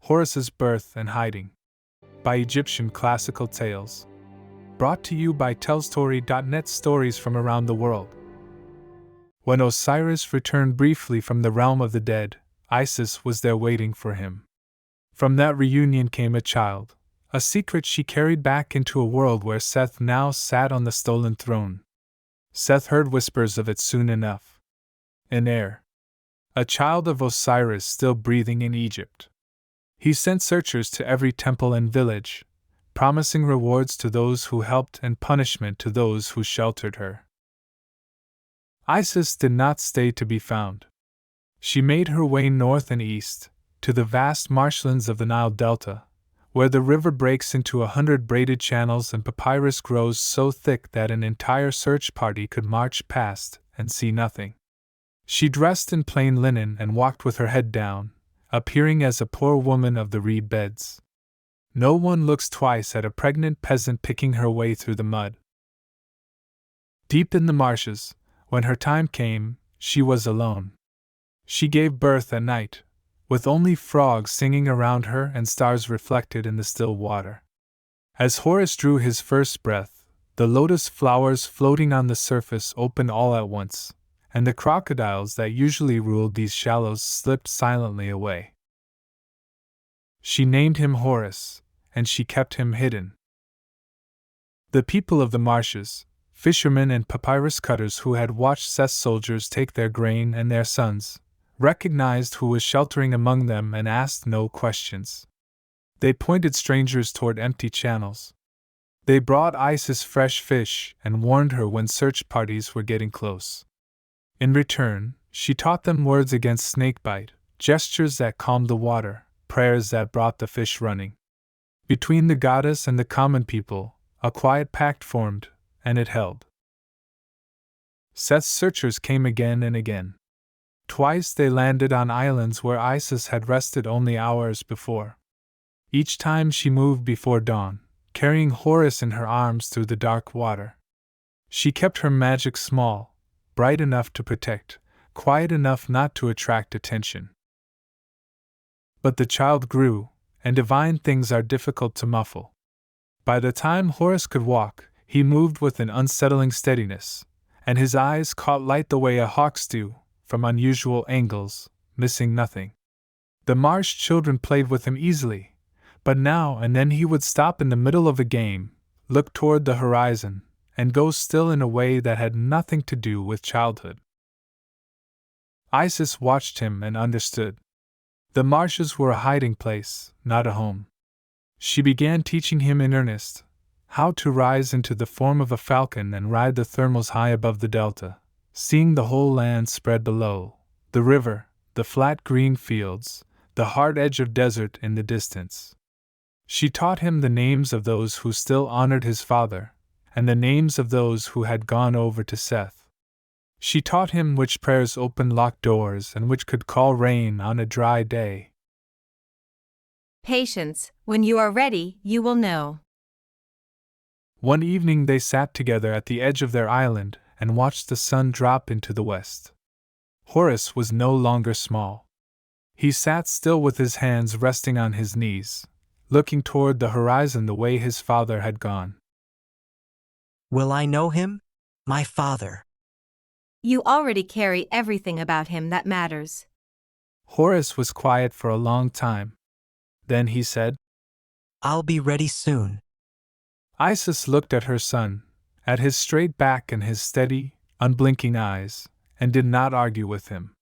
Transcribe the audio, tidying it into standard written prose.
Horus's Birth and Hiding, by Egyptian Classical Tales. Brought to you by TellStory.net, stories from around the world. When Osiris returned briefly from the realm of the dead, Isis was there waiting for him. From that reunion came a child, a secret she carried back into a world where Seth now sat on the stolen throne. Seth heard whispers of it soon enough. An heir. A child of Osiris still breathing in Egypt. He sent searchers to every temple and village, promising rewards to those who helped and punishment to those who sheltered her. Isis did not stay to be found. She made her way north and east, to the vast marshlands of the Nile Delta, where the river breaks into 100 braided channels and papyrus grows so thick that an entire search party could march past and see nothing. She dressed in plain linen and walked with her head down, appearing as a poor woman of the reed beds. No one looks twice at a pregnant peasant picking her way through the mud. Deep in the marshes, when her time came, she was alone. She gave birth at night, with only frogs singing around her and stars reflected in the still water. As Horus drew his first breath, the lotus flowers floating on the surface opened all at once, and the crocodiles that usually ruled these shallows slipped silently away. She named him Horus, and she kept him hidden. The people of the marshes, fishermen and papyrus cutters who had watched Seth's soldiers take their grain and their sons, recognized who was sheltering among them and asked no questions. They pointed strangers toward empty channels. They brought Isis fresh fish and warned her when search parties were getting close. In return, she taught them words against snakebite, gestures that calmed the water, prayers that brought the fish running. Between the goddess and the common people, a quiet pact formed, and it held. Seth's searchers came again and again. Twice they landed on islands where Isis had rested only hours before. Each time she moved before dawn, carrying Horus in her arms through the dark water. She kept her magic small, bright enough to protect, quiet enough not to attract attention. But the child grew, and divine things are difficult to muffle. By the time Horus could walk, he moved with an unsettling steadiness, and his eyes caught light the way a hawk's do, from unusual angles, missing nothing. The marsh children played with him easily, but now and then he would stop in the middle of a game, look toward the horizon, and go still in a way that had nothing to do with childhood. Isis watched him and understood. The marshes were a hiding place, not a home. She began teaching him in earnest how to rise into the form of a falcon and ride the thermals high above the delta, seeing the whole land spread below, the river, the flat green fields, the hard edge of desert in the distance. She taught him the names of those who still honored his father, and the names of those who had gone over to Seth. She taught him which prayers opened locked doors and which could call rain on a dry day. Patience, when you are ready, you will know. One evening they sat together at the edge of their island and watched the sun drop into the west. Horus was no longer small. He sat still with his hands resting on his knees, looking toward the horizon the way his father had gone. Will I know him, my father? You already carry everything about him that matters. Horus was quiet for a long time. Then he said, I'll be ready soon. Isis looked at her son, at his straight back and his steady, unblinking eyes, and did not argue with him.